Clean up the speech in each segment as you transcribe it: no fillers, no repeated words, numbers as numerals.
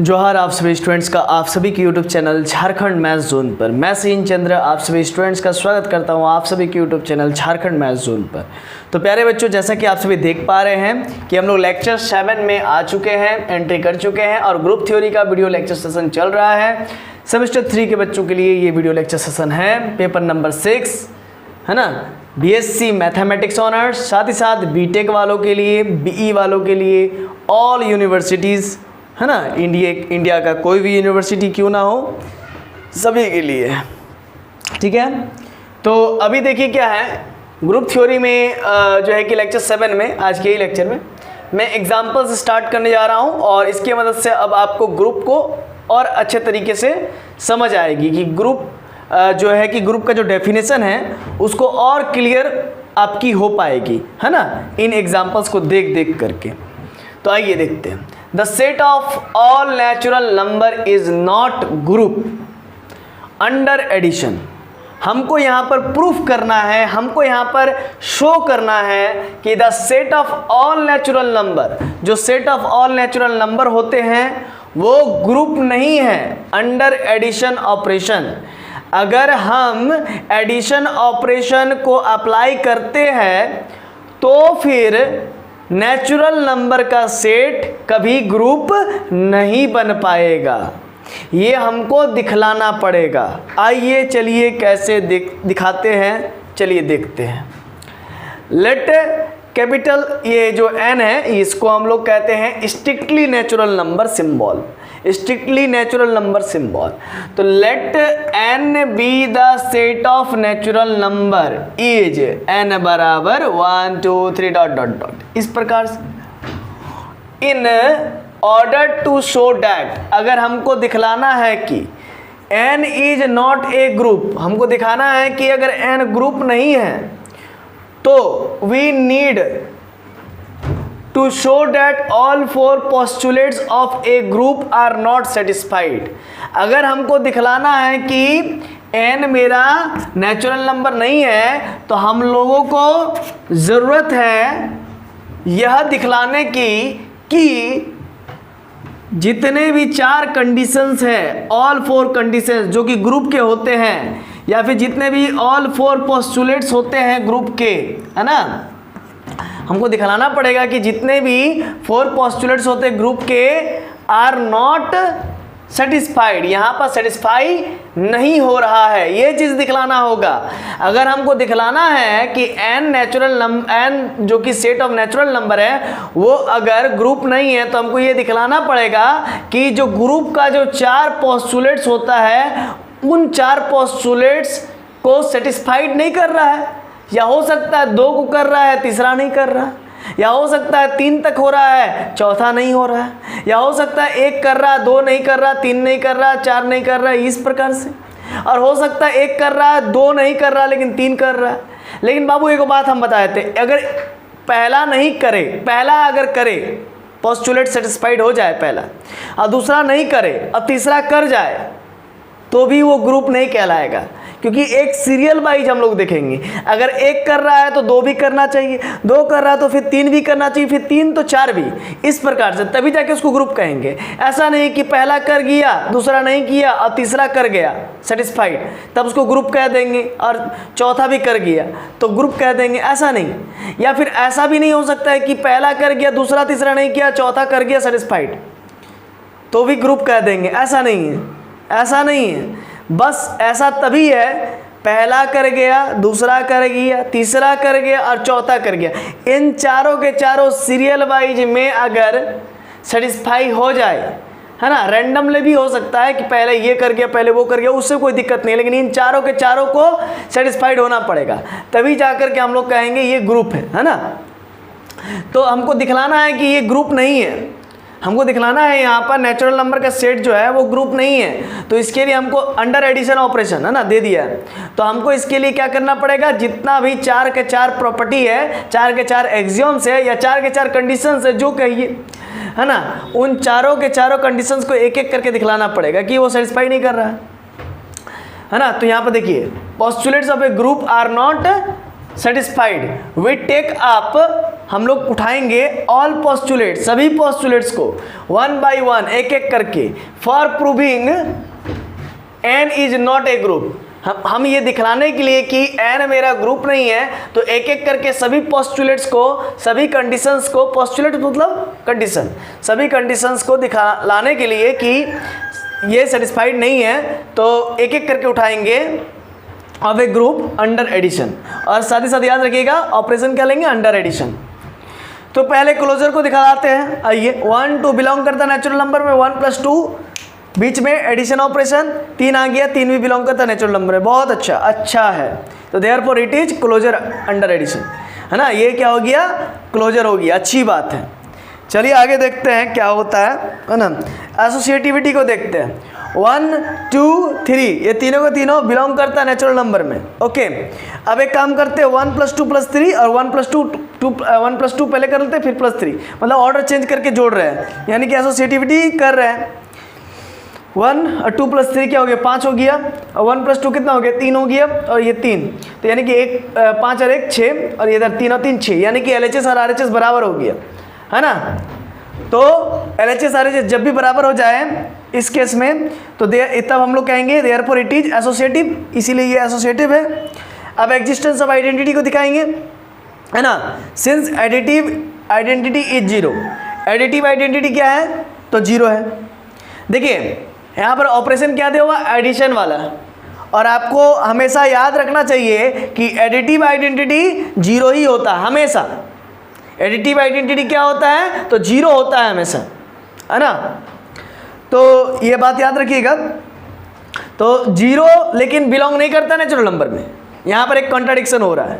जोहार आप सभी स्टूडेंट्स का आप सभी के YouTube channel Jharkhand maths zone पर। मैं सीन चंद्र आप सभी स्टूडेंट्स का स्वागत करता हूं आप सभी के YouTube channel Jharkhand maths zone पर। तो प्यारे बच्चों, जैसा कि आप सभी देख पा रहे हैं कि हम लोग लेक्चर 7 में आ चुके हैं, एंट्री कर चुके हैं और ग्रुप थ्योरी का वीडियो लेक्चर सेशन चल रहा है। सेमेस्टर 3 के बच्चों के लिए ये वीडियो लेक्चर सेशन है, पेपर नंबर 6 है ना, बीएससी मैथमेटिक्स ऑनर्स, साथ ही साथ बीटेक वालों के लिए, बीई वालों के लिए, ऑल यूनिवर्सिटीज़ है ना, इंडिया का कोई भी यूनिवर्सिटी क्यों ना हो, सभी के लिए। ठीक है, तो अभी देखिए क्या है, ग्रुप थ्योरी में जो है कि लेक्चर 7 में, आज के ही लेक्चर में मैं एग्जांपल्स स्टार्ट करने जा रहा हूं और इसकी मदद से अब आपको ग्रुप को और अच्छे तरीके से समझ आएगी कि ग्रुप जो है कि ग्रुप का जो डेफिनेशन है उसको और क्लियर आपकी हो पाएगी, है ना, इन एग्जांपल्स को देख देख करके। तो आइए देखते हैं। The set of all natural number is not group under addition. हमको यहाँ पर प्रूफ करना है, हमको यहाँ पर शो करना है कि the set of all natural number, जो set of all natural number होते हैं वो ग्रुप नहीं है अंडर एडिशन ऑपरेशन। अगर हम एडिशन ऑपरेशन को अप्लाई करते हैं तो फिर नेचुरल नंबर का सेट कभी ग्रुप नहीं बन पाएगा, ये हमको दिखलाना पड़ेगा। आइए चलिए कैसे दिखाते हैं, चलिए देखते हैं। लेट कैपिटल, ये जो n है इसको हम लोग कहते हैं strictly natural number symbol, strictly natural number symbol. तो let n be the set of natural number is n बराबर 1 2 3 डॉट डॉट डॉट, इस प्रकार से। In order to show that, अगर हमको दिखलाना है कि n is not a group, हमको दिखाना है कि अगर n ग्रुप नहीं है तो we need to show that all four postulates of a group are not satisfied। अगर हमको दिखलाना है कि n मेरा नेचुरल नंबर नहीं है तो हम लोगों को ज़रूरत है यह दिखलाने की कि जितने भी 4 कंडीशंस हैं, ऑल 4 कंडीशंस जो कि ग्रुप के होते हैं, या फिर जितने भी ऑल 4 पोस्टुलेट्स होते हैं ग्रुप के, है ना, हमको दिखलाना पड़ेगा कि जितने भी 4 पोस्टुलेट्स होते हैं ग्रुप के आर नॉट सेटिस्फाइड, यहाँ पर सेटिस्फाई नहीं हो रहा है, ये चीज़ दिखलाना होगा। अगर हमको दिखलाना है कि n नेचुरल नंबर, n जो कि सेट ऑफ नेचुरल नंबर है वो अगर ग्रुप नहीं है तो हमको ये दिखलाना पड़ेगा कि जो ग्रुप का जो 4 पोस्टुलेट्स होता है उन 4 पोस्टुलेट्स को सेटिस्फाइड नहीं कर रहा है, या हो सकता है 2 को कर रहा है, तीसरा नहीं कर रहा है, या हो सकता है 3 तक हो रहा है, चौथा नहीं हो रहा है, या हो सकता है 1 कर रहा है, 2 नहीं कर रहा, 3 नहीं कर रहा, 4 नहीं कर रहा, इस प्रकार से। और हो सकता है 1 कर रहा है, 2 नहीं कर रहा लेकिन 3 कर रहा है। लेकिन बाबू एक बात हम बताए थे, अगर पहला नहीं करे, पहला अगर करे पोस्टुलेट सेटिस्फाइड हो जाए पहला, और दूसरा नहीं करे और तीसरा कर जाए तो भी वो ग्रुप नहीं कहलाएगा, क्योंकि एक सीरियल वाइज हम लोग देखेंगे। अगर 1 कर रहा है तो 2 भी करना चाहिए, 2 कर रहा है तो फिर 3 भी करना चाहिए, फिर 3 तो 4 भी, इस प्रकार से तभी जाके उसको ग्रुप कहेंगे। ऐसा नहीं कि पहला कर गया, दूसरा नहीं किया और तीसरा कर गया सेटिस्फाइड तब उसको ग्रुप कह देंगे, और चौथा भी कर गया तो ग्रुप कह देंगे, ऐसा नहीं। या फिर ऐसा भी नहीं हो सकता है कि पहला कर गया, दूसरा तीसरा नहीं किया, चौथा कर गया सेटिस्फाइड तो भी ग्रुप कह देंगे, ऐसा नहीं है, ऐसा नहीं है। बस ऐसा तभी है, पहला कर गया, दूसरा कर गया, तीसरा कर गया और चौथा कर गया, इन चारों के चारों सीरियल वाइज में अगर सेटिस्फाई हो जाए, है ना, रैंडमली भी हो सकता है कि पहले ये कर गया, पहले वो कर गया, उससे कोई दिक्कत नहीं, लेकिन इन चारों के चारों को सेटिस्फाइड होना पड़ेगा, तभी जाकर के हम लोग कहेंगे ये ग्रुप है ना। तो हमको दिखलाना है कि ये ग्रुप नहीं है, हमको दिखलाना है यहाँ पर नेचुरल नंबर का सेट जो है वो ग्रुप नहीं है, तो इसके लिए हमको अंडर एडिशन ऑपरेशन, है ना, दे दिया है। तो हमको इसके लिए क्या करना पड़ेगा, जितना भी 4 के 4 प्रॉपर्टी है, 4 के 4 एक्सियोम्स है, या 4 के 4 कंडीशंस है जो कहिए, है ना, उन चारों के चारों कंडीशंस को एक एक करके दिखलाना पड़ेगा कि वो सेटिस्फाई नहीं कर रहा है ना। तो यहाँ पर देखिए, postulates of a group are not satisfied, we take up हम लोग उठाएंगे ऑल पोस्टुलेट, सभी पोस्टुलेट्स को वन बाय वन, एक एक करके, for proving N is not a group. हम ये दिखलाने के लिए कि एन मेरा ग्रुप नहीं है, तो एक एक करके सभी पोस्टुलेट्स को, सभी कंडीशंस को, पोस्टुलेट मतलब कंडीशन, सभी कंडीशंस को दिखाने के लिए कि ये सेटिस्फाइड नहीं है, तो एक एक करके उठाएंगे of a group under addition. और साथ ही साथ याद रखिएगा ऑपरेशन क्या लेंगे, अंडर एडिशन। तो पहले क्लोजर को दिखाते हैं। आइए, 1 2 बिलोंग करता नेचुरल नंबर में, 1 + 2 बीच में एडिशन ऑपरेशन, 3 आ गया, 3 भी बिलोंग करता नेचुरल नंबर में। बहुत अच्छा, अच्छा है। तो therefore it is closure under addition, है ना। ये क्या हो गया, क्लोजर हो गया, अच्छी बात है। चलिए आगे देखते हैं क्या होता है ना। एसोसिएटिविटी को देखते हैं। 1 2 3 ये तीनों को तीनों बिलोंग करता है नेचुरल नंबर में। ओके, अब एक काम करते हैं, 1 + 2 + 3 और 1 + 2 पहले कर लेते हैं, फिर +3, मतलब ऑर्डर चेंज करके जोड़ रहे हैं, यानी कि एसोसिएटिविटी कर रहे हैं। 1 और 2 + 3 क्या हो गया, 5 हो गया, और 1 + 2 कितना हो गया, 3 हो गया, और ये 3, तो यानी कि 5 और 1 6, और ये इधर 3 और 3 6, यानी कि LHS और RHS बराबर हो गया, है ना। तो LHS RHS जब भी बराबर हो जाए इस केस में, तो तब हम लोग कहेंगे देयरफॉर इट इज एसोसिएटिव, इसीलिए ये एसोसिएटिव है। अब एग्जिस्टेंस ऑफ आइडेंटिटी को दिखाएंगे, है ना। Since additive identity is 0, additive identity क्या है, तो 0 है। देखिए यहाँ पर ऑपरेशन क्या दिया हुआ, एडिशन वाला, और आपको हमेशा याद रखना चाहिए कि एडिटिव आइडेंटिटी 0 ही होता है हमेशा। एडिटिव आइडेंटिटी क्या होता है, तो 0 होता है हमेशा, है ना। तो ये बात याद रखिएगा। तो 0 लेकिन बिलोंग नहीं करता नेचुरल नंबर में, यहाँ पर एक कॉन्ट्राडिक्शन हो रहा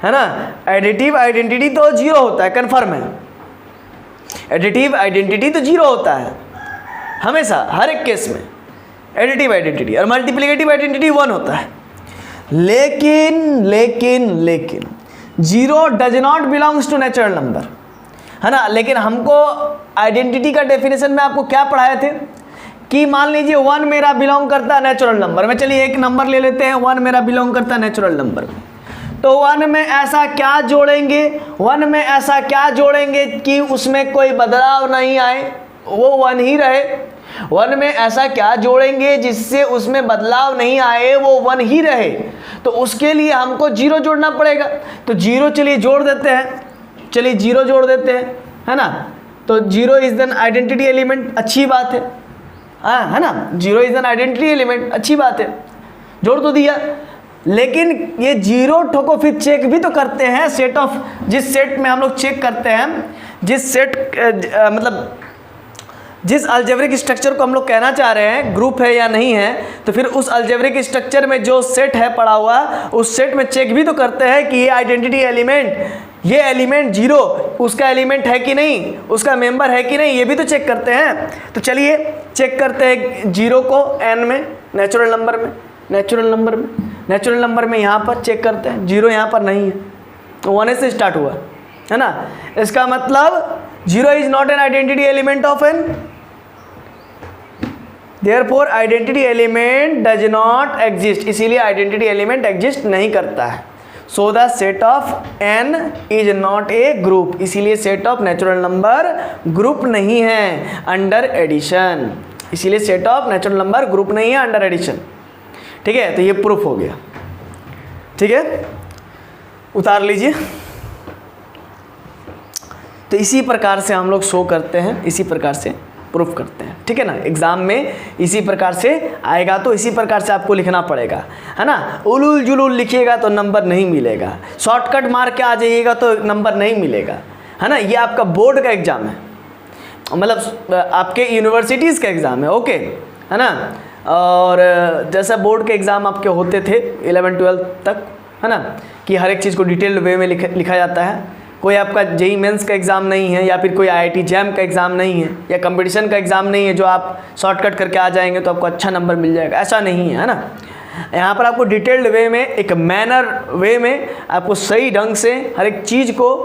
है ना। एडिटिव आइडेंटिटी तो 0 होता है, कन्फर्म है। एडिटिव आइडेंटिटी तो 0 होता है हमेशा, हर एक केस में एडिटिव आइडेंटिटी, और मल्टीप्लिकेटिव आइडेंटिटी 1 होता है। लेकिन 0 does not belongs to natural number, है ना। लेकिन हमको आइडेंटिटी का डेफिनेशन में आपको क्या पढ़ाए थे कि मान लीजिए 1 मेरा बिलोंग करता है नेचुरल नंबर में। चलिए एक नंबर ले लेते हैं, 1 मेरा बिलोंग करता है नेचुरल नंबर में। तो 1 में ऐसा क्या जोड़ेंगे, 1 में ऐसा क्या जोड़ेंगे कि उसमें कोई बदलाव नहीं आए, वो 1 ही रहे। 1 में ऐसा क्या जोड़ेंगे जिससे उसमें बदलाव नहीं आए, वो 1 ही रहे। तो उसके लिए हमको 0 जोड़ना पड़ेगा। तो 0 चलिए जोड़ देते हैं, चलिए 0 जोड़ देते हैं, है ना। तो 0 इज एन आइडेंटिटी एलिमेंट, अच्छी बात है, हाँ, है ना। 0 इज एन आइडेंटिटी एलिमेंट, अच्छी बात है, जोड़ तो दिया। लेकिन ये 0 ठोको फिर चेक भी तो करते हैं सेट ऑफ, जिस सेट में हम लोग चेक करते हैं, जिस सेट मतलब जिस अलजेब्रिक स्ट्रक्चर को हम लोग कहना चाह रहे हैं ग्रुप है या नहीं है, तो फिर उस अलजेब्रिक स्ट्रक्चर में जो सेट है पड़ा हुआ, उस सेट में चेक भी तो करते हैं कि ये आइडेंटिटी एलिमेंट, ये एलिमेंट 0 उसका एलिमेंट है कि नहीं, उसका मेंबर है कि नहीं, ये भी तो चेक करते हैं। तो चलिए चेक करते हैं 0 को n में, नेचुरल नंबर में, नेचुरल नंबर में यहाँ पर चेक करते हैं, 0 यहाँ पर नहीं है, तो 1 से स्टार्ट हुआ, है ना। इसका मतलब 0 is not an identity element of n, therefore identity element does not exist, इसीलिए आइडेंटिटी एलिमेंट एग्जिस्ट नहीं करता है। So the set of n is not a group, इसीलिए set of natural number group नहीं है अंडर एडिशन, इसीलिए set of natural number group नहीं है अंडर एडिशन। ठीक है, तो ये प्रूफ हो गया। ठीक है, उतार लीजिए। तो इसी प्रकार से हम लोग शो करते हैं, इसी प्रकार से प्रूफ करते हैं, ठीक है ना। एग्जाम में इसी प्रकार से आएगा, तो इसी प्रकार से आपको लिखना पड़ेगा, है ना। उलूल जुलूल लिखिएगा तो नंबर नहीं मिलेगा, शॉर्टकट मार के आ जाइएगा तो नंबर नहीं मिलेगा, है ना। ये आपका बोर्ड का एग्ज़ाम है, मतलब आपके यूनिवर्सिटीज़ का एग्ज़ाम है, ओके, है ना। और जैसा बोर्ड के एग्ज़ाम आपके होते थे 11-12 तक, है ना, कि हर एक चीज़ को डिटेल्ड वे में लिखा जाता है। कोई आपका जेई मेंस का एग्ज़ाम नहीं है, या फिर कोई आईआईटी जैम का एग्ज़ाम नहीं है, या कंपटीशन का एग्ज़ाम नहीं है जो आप शॉर्टकट करके आ जाएंगे तो आपको अच्छा नंबर मिल जाएगा, ऐसा नहीं है, है ना। यहाँ पर आपको डिटेल्ड वे में, एक मैनर वे में आपको सही ढंग से हर एक चीज़ को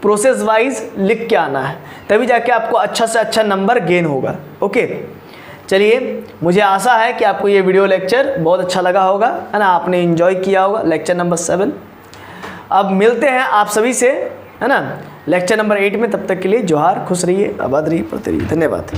प्रोसेस वाइज लिख के आना है, तभी जाके आपको अच्छा से अच्छा नंबर गेन होगा। ओके, चलिए, मुझे आशा है कि आपको ये वीडियो लेक्चर बहुत अच्छा लगा होगा, है ना, आपने एंजॉय किया होगा लेक्चर नंबर 7। अब मिलते हैं आप सभी से, है ना, लेक्चर नंबर 8 में। तब तक के लिए जोहार, खुश रहिए, आबाद रहिए, पढ़ते रहिए। धन्यवाद।